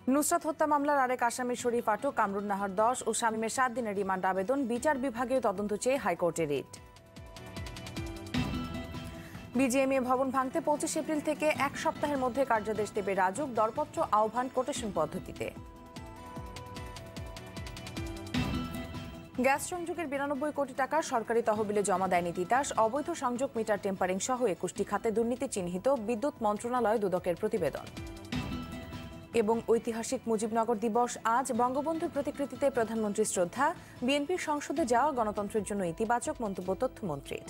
নুসরাত হত্যা মামলার আরেক আসামি শরীফ আটক, কামরুন নাহার 10 ও শামীমের 7 দিনের রিমান্ড আবেদন। বিচার বিভাগীয় তদন্ত চেয়ে হাইকোর্টে রিট। বিজিএমইএ ভবন ভাঙতে 25 এপ্রিল থেকে এক সপ্তাহের মধ্যে কার্যাদেশ দেবে রাজুক, দরপত্র আহ্বান কোটেশন পদ্ধতিতে। গ্যাস সংযোগের 92 কোটি টাকা সরকারি তহবিলে জমা দেয়নি তিতাস। অবৈধ সংযোগ, মিটার টেম্পারিং সহ 21টি খাতে দুর্নীতি চিহ্নিত, বিদ্যুৎ মন্ত্রণালয় দুদকের প্রতিবেদন। এবং ঐতিহাসিক মুজিবনগর দিবস আজ, বঙ্গবন্ধুর প্রতিকৃতিতে প্রধানমন্ত্রীর শ্রদ্ধা। বিএনপির সংসদে যাওয়া গণতন্ত্রের জন্য ইতিবাচক মন্তব্য তথ্যমন্ত্রীর।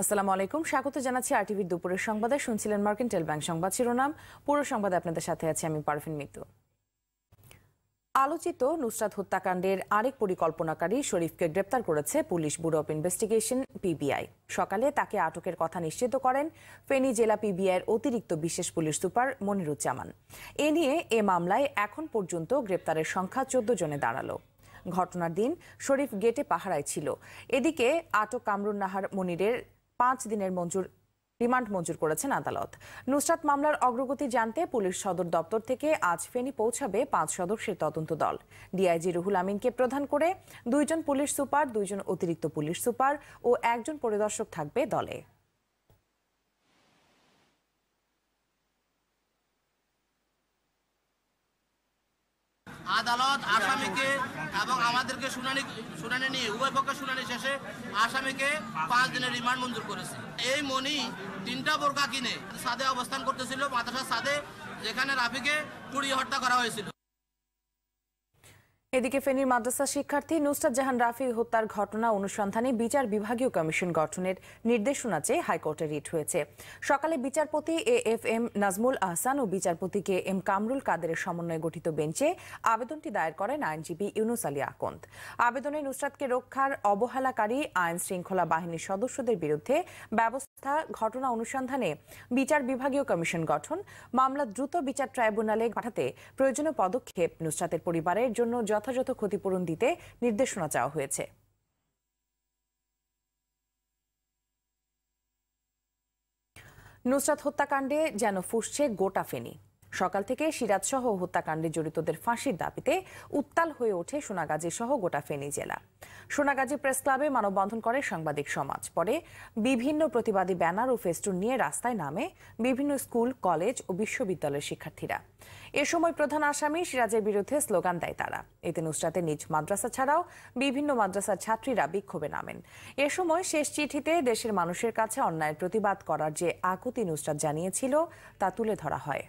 আসসালামু আলাইকুম, স্বাগত জানাচ্ছি আরটিভির দুপুরের সংবাদে। শুনছিলেন মার্কেন্টাইল ব্যাংক সংবাদ শিরোনাম। পুরো সংবাদে আপনাদের সাথে আছি আমি পারভিন মিতু। আলোচিত নুসরাত হত্যাকাণ্ডের আরেক পরিকল্পনাকারী শরীফকে গ্রেপ্তার করেছে police bureau of investigation PBI. সকালে তাকে আটকের কথা নিশ্চিত করেন ফেনী জেলা পিবিআইয়ের অতিরিক্ত বিশেষ পুলিশ সুপার মনিরুজ্জামান। এ নিয়ে এ মামলায় এখন পর্যন্ত গ্রেপ্তারের সংখ্যা 14 জনে দাঁড়ালো। ঘটনার দিন শরীফ গেটে পাহারায় ছিল। এদিকে আটক কামরুন নাহার মনিরের 5 দিনের রিমান্ড মঞ্জুর করেছেন আদালত। নুসরাত মামলার অগ্রগতি জানতে পুলিশ সদর দপ্তর থেকে আজ ফেনী পৌঁছাবে 5 সদস্যের তদন্ত দল। ডিআইজি রুহুল আমিনকে প্রধান করে 2 জন পুলিশ সুপার, 2 জন অতিরিক্ত পুলিশ সুপার ও 1 জন পরিদর্শক থাকবে দলে। আদালত আসামিকে এবং আমাদেরকে শুনানি নিয়ে উভয় পক্ষের শুনানি শেষে আসামিকে 5 দিনের রিমান্ড মঞ্জুর করেছে। এই মনি 3টা বোরকা কিনে সাদে অবস্থান করতেছিল, মাদ্রাসা সাদে, যেখানে রাফিকে পুড়িয়ে হত্যা করা হয়েছিল। এদিকে ফেনীর মাদ্রাসা শিক্ষার্থী নুসরাত জাহান রাফি হত্যার ঘটনা অনুসন্ধানে বিচার বিভাগীয় কমিশন গঠনের নির্দেশনা চেয়ে হাইকোর্টে রিট হয়েছে। সকালে বিচারপতি এএফএম নাজমুল আহসান ও বিচারপতি KM কামরুল কাদেরের সমন্বয়ে গঠিত বেঞ্চে আবেদনটি দায়ের করেন আইনজীবী ইউনুস আলী আকন্দ। আবেদনে নুসরাতকে রক্ষার অবহেলাকারী আইন শৃঙ্খলা বাহিনীর সদস্যদের বিরুদ্ধে ব্যবস্থা, ঘটনা অনুসন্ধানে বিচার বিভাগীয় কমিশন গঠন, মামলা দ্রুত বিচার ট্রাইব্যুনালে পাঠাতে প্রয়োজনীয় পদক্ষেপ, নুসরাতের পরিবারের জন্য যথাযথ ক্ষতিপূরণ দিতে নির্দেশনা চাওয়া হয়েছে। নুসরাত হত্যাকাণ্ডে যেন ফুঁসছে গোটা ফেনী। সকাল থেকে সিরাজ সহ হত্যাকাণ্ডে জড়িতদের ফাঁসির দাবিতে উত্তাল হয়ে ওঠে সোনাগাজী সহ গোটা ফেনী জেলা। সোনাগাজী প্রেস ক্লাবে মানববন্ধন করে সাংবাদিক সমাজ। পরে বিভিন্ন প্রতিবাদী ব্যানার ও ফেস্টুন নিয়ে রাস্তায় নামে বিভিন্ন স্কুল, কলেজ ও বিশ্ববিদ্যালয়ের শিক্ষার্থীরা। এ সময় প্রধান আসামি সিরাজের বিরুদ্ধে স্লোগান দেয় তারা। এতে নুসরাতের নিজ মাদ্রাসা ছাড়াও বিভিন্ন মাদ্রাসার ছাত্রীরা বিক্ষোভে নামেন। এ সময় শেষ চিঠিতে দেশের মানুষের কাছে অন্যায়ের প্রতিবাদ করার যে আকুতি নুসরাত জানিয়েছিল তা তুলে ধরা হয়।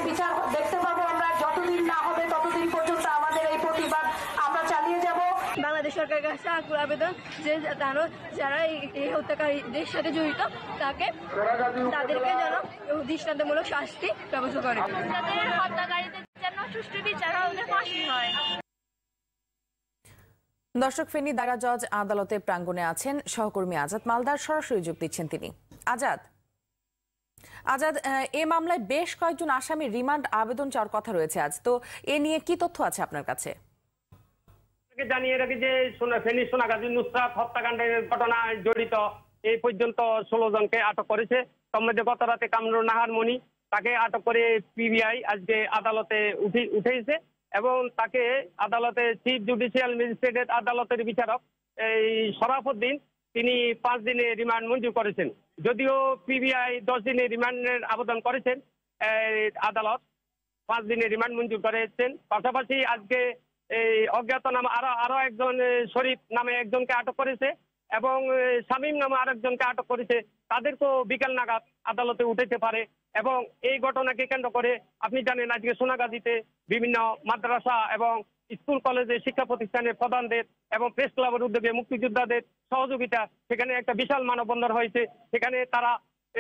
বিচার দেখতে পাবো আমরা, যতদিন না হবে ততদিন পর্যন্ত আমাদের এই প্রতিবাদ আমরা চালিয়ে যাব। বাংলাদেশ সরকারের কাছে আকুল আবেদন যে যারা এই হত্যাকারীদের সাথে জড়িত তাদেরকে যেন দৃষ্টান্তমূলক শাস্তি ব্যবস্থা করে। হত্যাকারীদের যেন সুষ্ঠু বিচার ওদের ফাঁসি হয়। দর্শক, ফেনী দায়রা জজ আদালতের প্রাঙ্গণে আছেন সহকর্মী আজাদ মালদার, সরাসরি যোগ দিচ্ছেন তিনি। আজাদ, এ মামলায় বেশ কয়েকজন আসামি রিমান্ড আবেদন চাওয়ার কথা রয়েছে আজ, তো এ নিয়ে কি তথ্য আছে আপনার কাছে? জানিয়ে রাখি যে ফেনী সোনাগাজী নুসরাত হত্যাকাণ্ডের ঘটনায় জড়িত এই পর্যন্ত 16 জনকে আটক করেছে। তার মধ্যে গত রাতে কামরুন নাহার মনি, তাকে আটক করে পিবিআই আজকে আদালতে উঠেছে এবং তাকে আদালতে চিফ জুডিশিয়াল ম্যাজিস্ট্রেটের আদালতের বিচারক এই শরাফুদ্দিন তিনি 5 দিনের রিমান্ড মঞ্জুর করেছেন। যদিও পিবিআই 10 দিনের রিমান্ডের আবেদন করেছেন, আদালত 5 দিনের রিমান্ড মঞ্জুর করেছেন। পাশাপাশি আজকে এই অজ্ঞাতনামা আরো একজন শরীফ নামে একজনকে আটক করেছে এবং শামীম নামে আরেকজনকে আটক করেছে। তাদেরকেও বিকেল নাগাদ আদালতে উঠাতে পারে এবং এই ঘটনাকে কেন্দ্র করে আপনি জানেন আজকে সোনাগাজীতে বিভিন্ন মাদ্রাসা এবং স্কুল কলেজের শিক্ষা প্রতিষ্ঠানের প্রধানদের এবং প্রেস ক্লাবের উদ্যোগে মুক্তিযোদ্ধাদের সহযোগিতা সেখানে একটা বিশাল মানববন্ধন হয়েছে। সেখানে তারা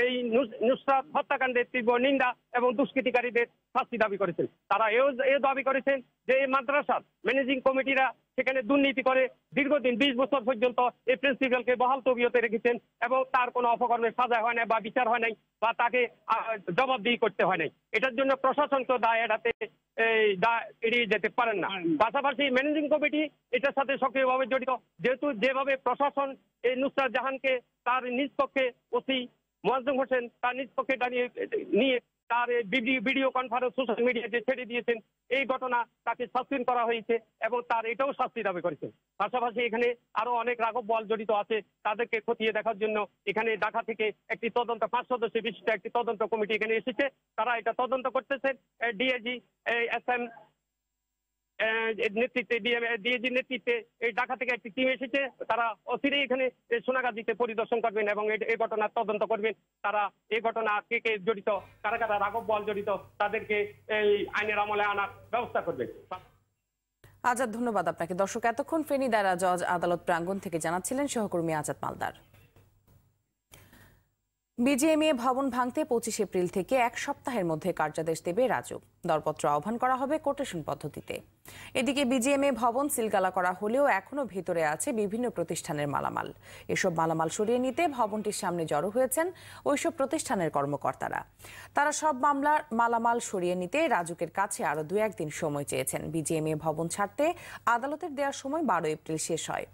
এই নুসরাত হত্যাকাণ্ডের তীব্র নিন্দা এবং দুষ্কৃতিকারীদের শাস্তি দাবি করেছেন। তারা এও দাবি করেছেন যে এই মাদ্রাসার ম্যানেজিং কমিটিরা সেখানে দুর্নীতি করে দীর্ঘদিন 20 বছর পর্যন্ত এই প্রিন্সিপালকে বহাল তবিয়তে রেখেছেন এবং তার কোনো অপকর্মের সাজা হয় নাই বা বিচার হয় নাই বা তাকে জবাবদিহি করতে হয় নাই। এটার জন্য প্রশাসনকে দায় এড়াতে এড়িয়ে যেতে পারেন না। পাশাপাশি ম্যানেজিং কমিটি এটার সাথে সক্রিয়ভাবে জড়িত, যেহেতু যেভাবে প্রশাসন এই নুসরাত জাহানকে তার নিজ পক্ষে ওসি মোয়াজ্জেম হোসেন তার নিজ পক্ষে নিয়ে তার ভিডিও কনফারেন্স সোশ্যাল মিডিয়াতে ছেড়ে দিয়েছেন, এই ঘটনা তাকে সাসপেন্ড করা হয়েছে এবং তার এটাও শাস্তি দাবি করেছেন। পাশাপাশি এখানে আরো অনেক রাঘব বল জড়িত আছে, তাদেরকে খতিয়ে দেখার জন্য এখানে ঢাকা থেকে একটি তদন্ত 5 সদস্য বিশিষ্ট একটি তদন্ত কমিটি এখানে এসেছে। তারা এটা তদন্ত করতেছেন। ডিআইজি SM নেতৃত্বে ডিআইজি নেতৃত্বে এই ঢাকা থেকে একটি টিম এসেছে। তারা অচিরেই এখানে সোনাগাজীতে পরিদর্শন করবেন এবং এই ঘটনার তদন্ত করবেন। তারা এই ঘটনা কে জড়িত, কারা কারা রাঘব বল জড়িত, তাদেরকে এই আইনের আমলে আনার ব্যবস্থা করবেন। আজাদ, ধন্যবাদ আপনাকে। দর্শক, এতক্ষণ ফেনী দায়রা জজ আদালত প্রাঙ্গণ থেকে জানাচ্ছিলেন সহকর্মী আজাদ মালদার। বিজিএমইএ ভবন ভাঙতে 25 এপ্রিল থেকে 1 সপ্তাহের মধ্যে কার্যাদেশ দেবে রাজুক। দরপত্র আহ্বান করা হবে কোটেশন পদ্ধতিতে। এদিকে বিজিএমইএ ভবন সিলগালা করা হলেও এখনো ভেতরে আছে বিভিন্ন প্রতিষ্ঠানের মালামাল। এসব মালামাল সরিয়ে নিতে ভবনটির সামনে জড়ো হয়েছেন ওইসব প্রতিষ্ঠানের কর্মকর্তারা। তারা সব মামলার মালামাল সরিয়ে নিতে রাজুকের কাছে আরো 2-1 দিন সময় চেয়েছেন। বিজিএমইএ ভবন ছাড়তে আদালতের দেওয়ার সময় 12 এপ্রিল শেষ হয়।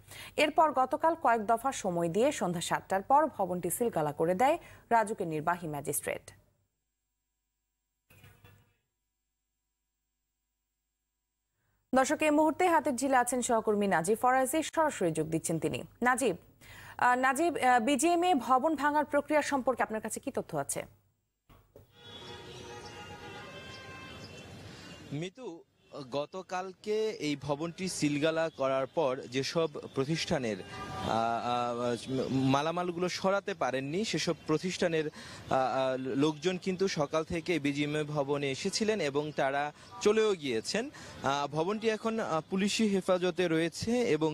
এরপর গতকাল কয়েক দফা সময় দিয়ে সন্ধ্যা 7টার পর ভবনটি সিলগালা করে দেয় রাজুকের নির্বাহী ম্যাজিস্ট্রেট। দর্শক, এই মুহূর্তে হাতের ঝিলে আছেন সহকর্মী নাজিব ফরাজি, সরাসরি যোগ দিচ্ছেন তিনি। নাজিব, বিজিএমইএ ভবন ভাঙার প্রক্রিয়া সম্পর্কে আপনার কাছে কি তথ্য আছে? মিতু, গতকালকে এই ভবনটি সিলগালা করার পর যেসব প্রতিষ্ঠানের মালামালগুলো সরাতে পারেননি সেসব প্রতিষ্ঠানের লোকজন কিন্তু সকাল থেকে বিজিএমইএ ভবনে এসেছিলেন এবং তারা চলেও গিয়েছেন। ভবনটি এখন পুলিশি হেফাজতে রয়েছে এবং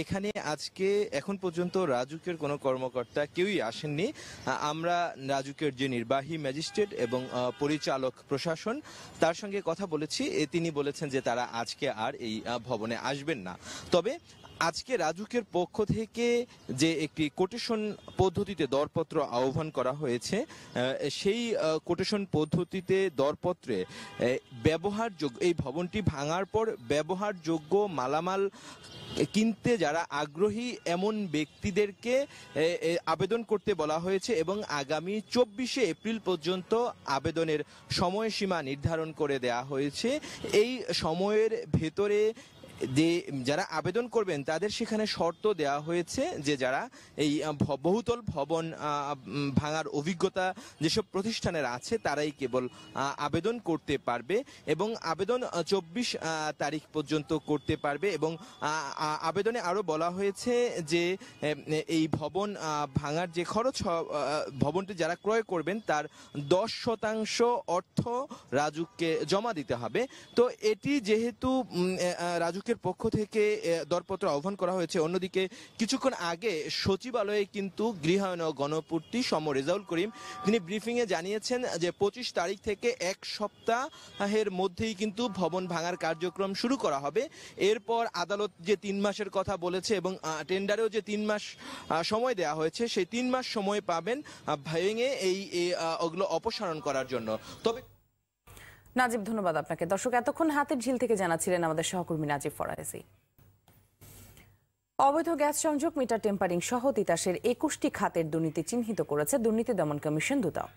এখানে আজকে এখন পর্যন্ত রাজুকের কোনো কর্মকর্তা কেউই আসেননি। আমরা রাজুকের যে নির্বাহী ম্যাজিস্ট্রেট এবং পরিচালক প্রশাসন তার সঙ্গে কথা বলেছি। তিনি বলেছেন যে তারা আজকে আর এই ভবনে আসবেন না। তবে আজকে রাজুকের পক্ষ থেকে যে একটি কোটেশন পদ্ধতিতে দরপত্র আহ্বান করা হয়েছে, সেই কোটেশন পদ্ধতিতে দরপত্রে ব্যবহারযোগ্য এই ভবনটি ভাঙার পর ব্যবহারযোগ্য মালামাল কিনতে যারা আগ্রহী এমন ব্যক্তিদেরকে আবেদন করতে বলা হয়েছে এবং আগামী 24শে এপ্রিল পর্যন্ত আবেদনের সময়সীমা নির্ধারণ করে দেয়া হয়েছে। এই সময়ের ভেতরে যে যারা আবেদন করবেন তাদের সেখানে শর্ত দেওয়া হয়েছে যে যারা এই বহুতল ভবন ভাঙার অভিজ্ঞতা যেসব প্রতিষ্ঠানের আছে তারাই কেবল আবেদন করতে পারবে এবং আবেদন 24 তারিখ পর্যন্ত করতে পারবে। এবং আবেদনে আরও বলা হয়েছে যে এই ভবন ভাঙার যে খরচ, ভবনটি যারা ক্রয় করবেন তার 10% অর্থ রাজুককে জমা দিতে হবে। তো এটি যেহেতু রাজুকের পক্ষ থেকে দরপত্র আহ্বান করা হয়েছে, অন্যদিকে কিছুক্ষণ আগে সচিবালয়ে কিন্তু গৃহায়ন ও গণপূর্তি সম রেজাউল করিম তিনি ব্রিফিংয়ে জানিয়েছেন যে 25 তারিখ থেকে 1 সপ্তাহের মধ্যেই কিন্তু ভবন ভাঙার কার্যক্রম শুরু করা হবে। এরপর আদালত যে 3 মাসের কথা বলেছে এবং টেন্ডারেও যে 3 মাস সময় দেওয়া হয়েছে সেই 3 মাস সময় পাবেন ভেঙে ওগুলো অপসারণ করার জন্য। তবে নাজিব, ধন্যবাদ আপনাকে। দর্শক, এতক্ষণ হাতের ঝিল থেকে জানাচ্ছিলেন আমাদের সহকর্মী নাজিব ফরাজি। অবৈধ গ্যাস সংযোগ, মিটার টেম্পারিং সহ তিতাসের 21টি খাতের দুর্নীতি চিহ্নিত করেছে দুর্নীতি দমন কমিশন দুদক।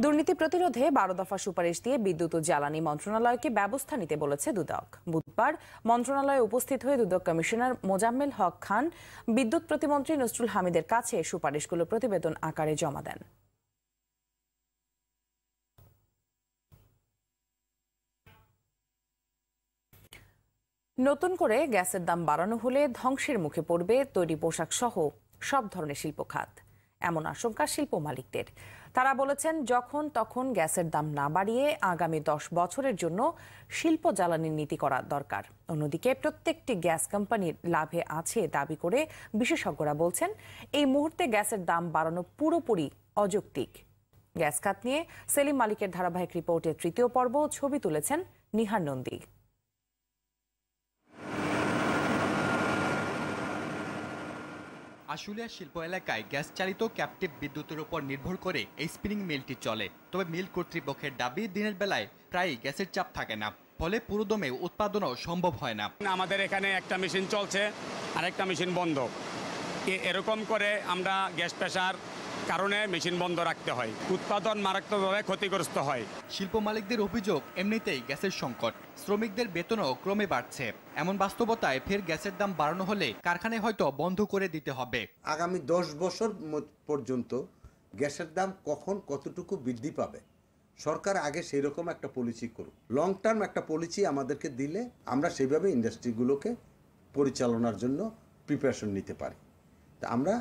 দুর্নীতি প্রতিরোধে 12 দফা সুপারিশ দিয়ে বিদ্যুৎ ও জ্বালানি মন্ত্রণালয়কে ব্যবস্থা নিতে বলেছে দুদক। বুধবার মন্ত্রণালয়ে উপস্থিত হয়ে দুদক কমিশনার মোজাম্মেল হক খান বিদ্যুৎ প্রতিমন্ত্রী নসরুল হামিদের কাছে সুপারিশগুলো প্রতিবেদন আকারে জমা দেন। নতুন করে গ্যাসের দাম বাড়ানো হলে ধ্বংসের মুখে পড়বে তৈরি পোশাক সহ সব ধরনের শিল্প খাত, এমন আশঙ্কা শিল্প মালিকদের। তারা বলেছেন যখন তখন গ্যাসের দাম না বাড়িয়ে আগামী 10 বছরের জন্য শিল্প জ্বালানির নীতি করা দরকার। অন্যদিকে প্রত্যেকটি গ্যাস কোম্পানির লাভে আছে দাবি করে বিশেষজ্ঞরা বলছেন এই মুহূর্তে গ্যাসের দাম বাড়ানো পুরোপুরি অযৌক্তিক। গ্যাস খাত নিয়ে সেলিম মালিকের ধারাবাহিক রিপোর্টের তৃতীয় পর্ব, ছবি তুলেছেন নিহার নন্দী। আশুলিয়া শিল্প এলাকায় গ্যাস চালিত ক্যাপটিভ বিদ্যুতের উপর নির্ভর করে এই স্পিনিং মিলটি চলে। তবে মিল কর্তৃপক্ষের দাবি, দিনের বেলায় প্রায়ই গ্যাসের চাপ থাকে না, ফলে পুরোদমে উৎপাদনও সম্ভব হয় না। আমাদের এখানে একটা মেশিন চলছে, আরেকটা মেশিন বন্ধ। এরকম করে আমরা গ্যাস প্রেসার কারণে মেশিন বন্ধ রাখতে হয়, উৎপাদন মারাত্মকভাবে ক্ষতিগ্রস্ত হয়। শিল্প মালিকদের অভিযোগ, এমনিতেই গ্যাসের সংকট, শ্রমিকদের বেতনও ক্রমে বাড়ছে। এমন বাস্তবতায় ফের গ্যাসের দাম বাড়ানো হলে কারখানায় হয়তো বন্ধ করে দিতে হবে। আগামী 10 বছর পর্যন্ত গ্যাসের দাম কখন কতটুকু বৃদ্ধি পাবে, সরকার আগে সেই রকম একটা পলিসি করুক। লং টার্ম একটা পলিসি আমাদেরকে দিলে আমরা সেইভাবে ইন্ডাস্ট্রিগুলোকে পরিচালনার জন্য প্রিপারেশন নিতে পারি। তা আমরা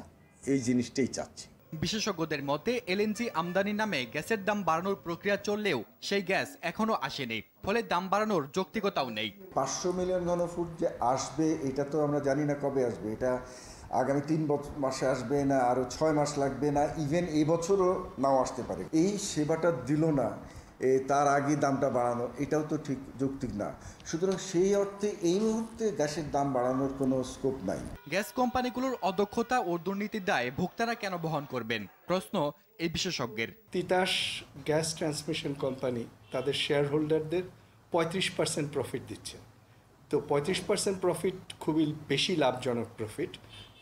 এই জিনিসটাই চাচ্ছি। বিশেষজ্ঞদের মতে এলএনজি আমদানির নামে গ্যাসের দাম বাড়ানোর প্রক্রিয়া চললেও সেই গ্যাস এখনো আসেনি, ফলে দাম বাড়ানোর যৌক্তিকতাও নেই। 500 মিলিয়ন ঘনফুট যে আসবে এটা তো আমরা জানি না কবে আসবে, এটা আগামী 3 মাসে আসবে না আরো 6 মাস লাগবে না, ইভেন এই বছরও নাও আসতে পারে। এই সেবাটা দিল না, তার আগে দামটা বাড়ানো, এটাও তো ঠিক যৌক্তিক না। সুতরাং সেই অর্থে এই মুহূর্তে গ্যাসের দাম বাড়ানোর কোনো স্কোপ নাই। গ্যাস কোম্পানিগুলোর অদক্ষতা ও দুর্নীতির দায় ভোক্তারা কেন বহন করবেন, প্রশ্ন এই বিশেষজ্ঞের। তিতাস গ্যাস ট্রান্সমিশন কোম্পানি তাদের শেয়ার হোল্ডারদের 35% প্রফিট দিচ্ছে। তো 35% প্রফিট খুবই বেশি লাভজনক প্রফিট,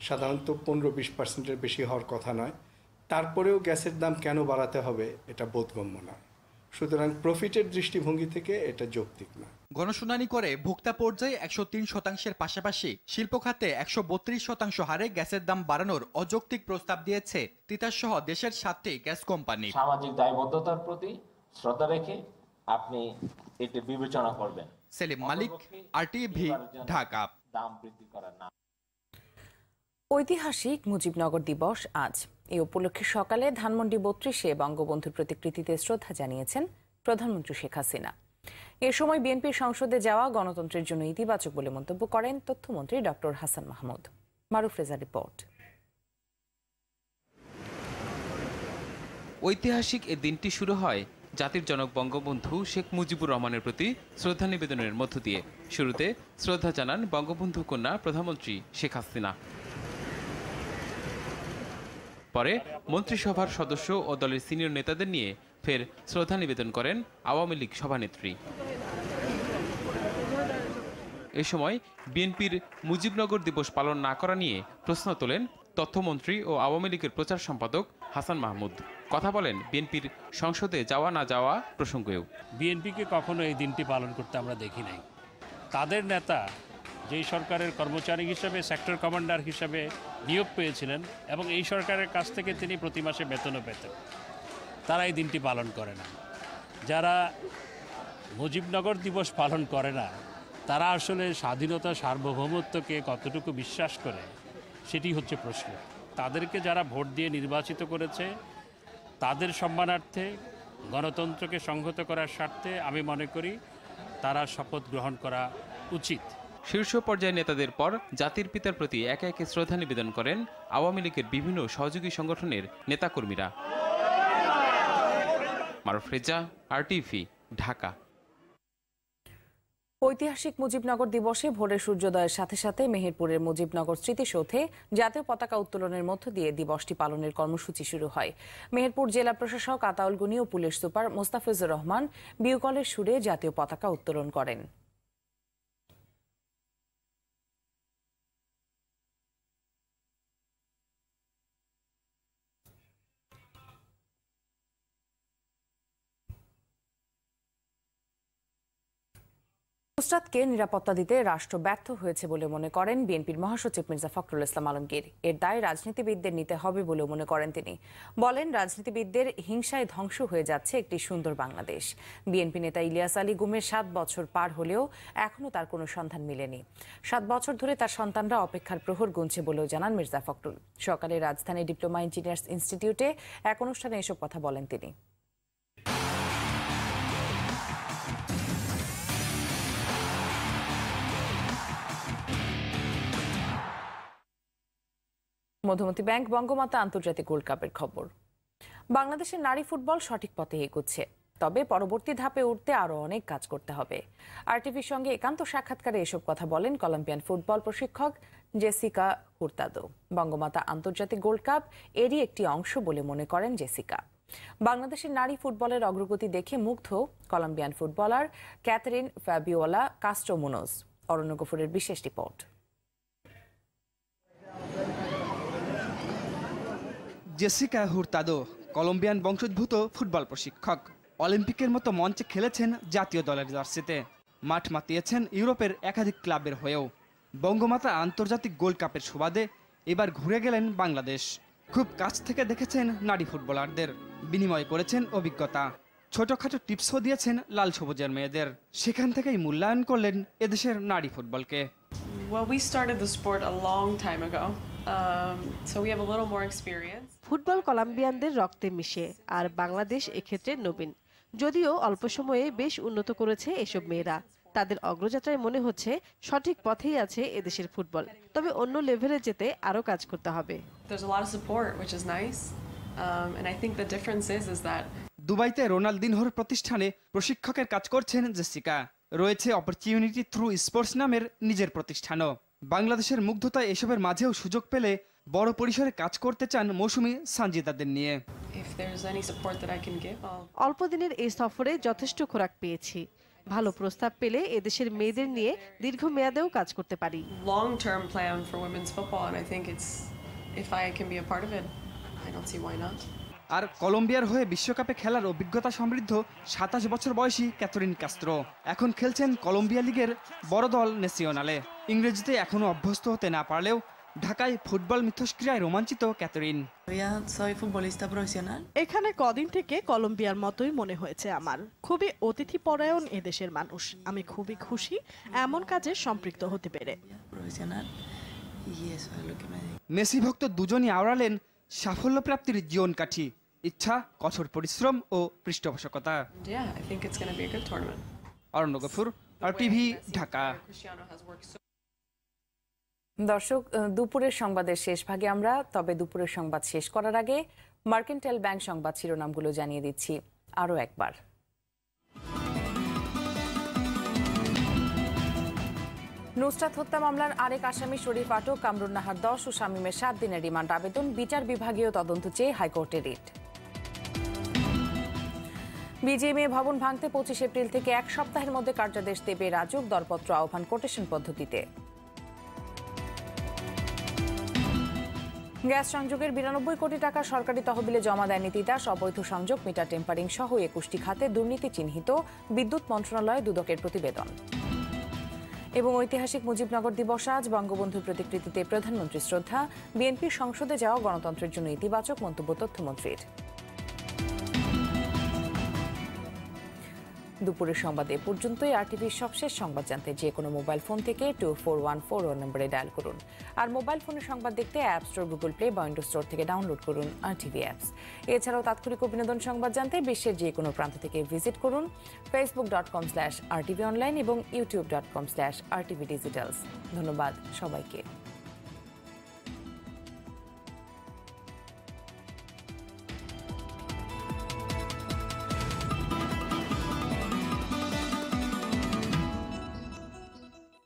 সাধারণত 15-20%-এর বেশি হওয়ার কথা নয়। তারপরেও গ্যাসের দাম কেন বাড়াতে হবে এটা বোধগম্য নয়। সুতরাং প্রফিটের দৃষ্টিভঙ্গি থেকে এটা যৌক্তিক না। গণশুনানি করে ভোক্তা পর্যায়ে 103% পাশাপাশি শিল্প খাতে 132% হারে গ্যাসের দাম বাড়ানোর অযৌক্তিক প্রস্তাব দিয়েছে তিতাস সহ দেশের 7টি গ্যাস কোম্পানি। সামাজিক দায়বদ্ধতার প্রতি শ্রদ্ধা রেখে আপনি এটি বিবেচনা করবেন। সেলিম মালিক, আরটিভি, ঢাকা। দাম বৃদ্ধি করা না। ঐতিহাসিক মুজিবনগর দিবস আজ। এই উপলক্ষে সকালে ধানমন্ডি 32-এ বঙ্গবন্ধুর প্রতিকৃতিতে শ্রদ্ধা জানিয়েছেন প্রধানমন্ত্রী শেখ হাসিনা। এ সময় বিএনপির সংসদে যাওয়া গণতন্ত্রের জন্য ইতিবাচক বলে মন্তব্য করেন তথ্যমন্ত্রী ডক্টর হাসান মাহমুদ। মারুফ রেজা রিপোর্ট। ঐতিহাসিক এ দিনটি শুরু হয় জাতির জনক বঙ্গবন্ধু শেখ মুজিবুর রহমানের প্রতি শ্রদ্ধা নিবেদনের মধ্য দিয়ে। শুরুতে শ্রদ্ধা জানান বঙ্গবন্ধু কন্যা প্রধানমন্ত্রী শেখ হাসিনা। পরে মন্ত্রিসভার সদস্য ও দলের সিনিয়র নেতাদের নিয়ে ফের শ্রদ্ধা নিবেদন করেন আওয়ামী লীগ সভানেত্রী। এ সময় বিএনপির মুজিবনগর দিবস পালন না করা নিয়ে প্রশ্ন তোলেন তথ্যমন্ত্রী ও আওয়ামী লীগের প্রচার সম্পাদক হাসান মাহমুদ। কথা বলেন বিএনপির সংসদে যাওয়া না যাওয়া প্রসঙ্গেও। বিএনপিকে কখনো এই দিনটি পালন করতে আমরা দেখি নাই। তাদের নেতা যেই সরকারের কর্মচারী হিসেবে সেক্টর কমান্ডার হিসেবে নিয়োগ পেয়েছিলেন এবং এই সরকারের কাছ থেকে তিনি প্রতি মাসে বেতনও পেতেন, তারা এই দিনটি পালন করে না। যারা মুজিবনগর দিবস পালন করে না তারা আসলে স্বাধীনতা সার্বভৌমত্বকে কতটুকু বিশ্বাস করে সেটি হচ্ছে প্রশ্ন। তাদেরকে যারা ভোট দিয়ে নির্বাচিত করেছে তাদের সম্মানার্থে, গণতন্ত্রকে সংহত করার স্বার্থে আমি মনে করি তারা শপথ গ্রহণ করা উচিত। শীর্ষ পর্যায়ের নেতাদের পর জাতির পিতার প্রতি একে একে শ্রদ্ধা নিবেদন করেন আওয়ামী লীগের বিভিন্ন সহযোগী সংগঠনের নেতাকর্মীরা। মারুফ রেজা, আরটিভি, ঢাকা। ঐতিহাসিক মুজিবনগর দিবসে ভোরের সূর্যোদয়ের সাথে সাথে মেহেরপুরের মুজিবনগর স্মৃতিসৌধে জাতীয় পতাকা উত্তোলনের মধ্য দিয়ে দিবসটি পালনের কর্মসূচি শুরু হয়। মেহেরপুর জেলা প্রশাসক আতাউল গনি ও পুলিশ সুপার মোস্তাফিজুর রহমান বিউকলের সুরে জাতীয় পতাকা উত্তোলন করেন। নুসরাতকে নিরাপত্তা দিতে রাষ্ট্র ব্যর্থ হয়েছে বলে মনে করেন বিএনপির মহাসচিব মির্জা ফখরুল ইসলাম আলমগীর। এর দায় রাজনীতিবিদদের নিতে হবে বলেও মনে করেন তিনি। বলেন, রাজনীতিবিদদের হিংসায় ধ্বংস হয়ে যাচ্ছে একটি সুন্দর বাংলাদেশ। বিএনপি নেতা ইলিয়াস আলী গুমের 7 বছর পার হলেও এখনো তার কোনো সন্ধান মেলেনি। 7 বছর ধরে তার সন্তানরা অপেক্ষার প্রহর গুনছে বলেও জানান মির্জা ফখরুল। সকালে রাজধানী ডিপ্লোমা ইঞ্জিনিয়ার্স ইনস্টিটিউটে এক অনুষ্ঠানে এসব কথা বলেন তিনি। মধুমতি ব্যাংক বঙ্গমাতা আন্তর্জাতিক গোল্ড কাপের খবর। বাংলাদেশের নারী ফুটবল সঠিক পথে এগোচ্ছে, তবে পরবর্তী ধাপে উঠতে আরো অনেক কাজ করতে হবে। আরটিভির সঙ্গে একান্ত সাক্ষাৎকারে এসব কথা বলেন কলম্বিয়ান ফুটবল প্রশিক্ষক জেসিকা হুরতাদো। বঙ্গমাতা আন্তর্জাতিক গোল্ড কাপ এরই একটি অংশ বলে মনে করেন জেসিকা। বাংলাদেশের নারী ফুটবলের অগ্রগতি দেখে মুগ্ধ Colombian footballer Catherine Fabiola Castro Munoz. Aranya গফুরের বিশেষ রিপোর্ট। জেসিকা হুরতাদো কলম্বিয়ান বংশোদ্ভূত ফুটবল প্রশিক্ষক। অলিম্পিকের মতো মঞ্চে খেলেছেন জাতীয় দলের জার্সিতে, মাঠ মাতিয়েছেন ইউরোপের একাধিক ক্লাবের হয়েও। বঙ্গমাতা আন্তর্জাতিক গোল্ড কাপের সুবাদে এবার ঘুরে গেলেন বাংলাদেশ। খুব কাছ থেকে দেখেছেন নারী ফুটবলারদের, বিনিময় করেছেন অভিজ্ঞতা, ছোটখাটো টিপসও দিয়েছেন লাল সবুজের মেয়েদের। সেখান থেকেই মূল্যায়ন করলেন এদেশের নারী ফুটবলকে। Well, we started the sport a long time ago, so we have a little more experience. Football কলম্বিয়ানদের রক্তে মিশে, আর বাংলাদেশ এক্ষেত্রে নবীন। যদিও অল্প সময়ে বেশ উন্নত করেছে এসব মেয়েরা। তাদের অগ্রযাত্রায় মনে হচ্ছে সঠিক পথেই আছে এদেশের ফুটবল, তবে অন্য লেভেলে যেতে আরো কাজ করতে হবে। There's a lot of support, which is nice, and I think the difference is that দুবাইতে রোনালদিনহোর প্রতিষ্ঠানে প্রশিক্ষকের কাজ করছেন জেসিকা। রয়েছে অপরচুনিটি থ্রু স্পোর্টস নামের নিজের প্রতিষ্ঠানও। বাংলাদেশের মুগ্ধতায় এসবের মাঝেও সুযোগ পেলে বড় পরিসরে কাজ করতে চান মৌসুমী সানজিদাদের নিয়ে। অল্প দিনের এই সফরে যথেষ্ট খোরাক পেয়েছি। ভালো প্রস্তাব পেলে এদেশের মেয়েদের নিয়ে দীর্ঘমেয়াদেও কাজ করতে পারি। long term plan for women's football, and I think it's if I can be a part of it, I don't see why not. আর কলম্বিয়ার হয়ে বিশ্বকাপে খেলার অভিজ্ঞতা সমৃদ্ধ 27 বছর বয়সী ক্যাথরিন কাস্ত্রো এখন খেলছেন কলম্বিয়া লিগের বড় দল ন্যাসিওনালে। ইংরেজিতে এখনো অভ্যস্ত হতে না পারলেও ঢাকায় ফুটবল মিথস্ক্রিয়ায় রোমাঞ্চিত ক্যাথরিন। এখানে কদিন থেকে কলম্বিয়ার মতোই মনে হয়েছে আমার। খুবই অতিথিপরায়ণ এদেশের মানুষ। আমি খুবই খুশি এমন কাজে সম্পৃক্ত হতে পেরে। মেসি ভক্ত দুজনই আওড়ালেন সাফল্য প্রাপ্তির জীবন কাঠি, ইচ্ছা, কঠোর পরিশ্রম ও পৃষ্ঠপোষকতা। অরণ্য গফুর, আরটিভি, ঢাকা। দর্শক, দুপুরের সংবাদের শেষ ভাগে আমরা, তবে দুপুরের সংবাদ শেষ করার আগে মার্কেন্টাইল ব্যাংক সংবাদ শিরোনামগুলো জানিয়ে দিচ্ছি আরও একবার। নুসরাত হত্যা মামলার আরেক আসামি শরীফ আটক, কামরুন নাহার 10 ও শামীমের 7 দিনের রিমান্ড আবেদন, বিচার বিভাগীয় তদন্ত চেয়ে হাইকোর্টে রিট। বিজিএমইএ ভবন ভাঙতে 25 এপ্রিল থেকে এক সপ্তাহের মধ্যে কার্যাদেশ দেবে রাজউক, দরপত্র আহ্বান কোটেশন পদ্ধতিতে। গ্যাস সংযোগের 92 কোটি টাকা সরকারি তহবিলে জমা দেয়নি তিতাস, অবৈধ সংযোগ, মিটার টেম্পারিং সহ 21টি খাতে দুর্নীতি চিহ্নিত, বিদ্যুৎ মন্ত্রণালয় দুদকের প্রতিবেদন। এবং ঐতিহাসিক মুজিবনগর দিবস আজ, বঙ্গবন্ধুর প্রতিকৃতিতে প্রধানমন্ত্রী শ্রদ্ধা, বিএনপির সংসদে যাওয়া গণতন্ত্রের জন্য ইতিবাচক মন্তব্য তথ্যমন্ত্রীর। দুপুরের সংবাদ এ পর্যন্তই। আরটিভির সবশেষ সংবাদ জানতে যে কোনো মোবাইল ফোন থেকে 2414 নম্বরে ডায়াল করুন। আর মোবাইল ফোনে সংবাদ দেখতে অ্যাপ স্টোর, গুগল প্লে বা উইন্ডোজ স্টোর থেকে ডাউনলোড করুন আরটিভি অ্যাপস। এছাড়াও তাৎক্ষণিক ও বিনোদন সংবাদ জানতে বিশ্বের যে কোনো প্রান্ত থেকে ভিজিট করুন facebook.com/rtvonline এবং youtube.com/rtvdigitals। ধন্যবাদ সবাইকে।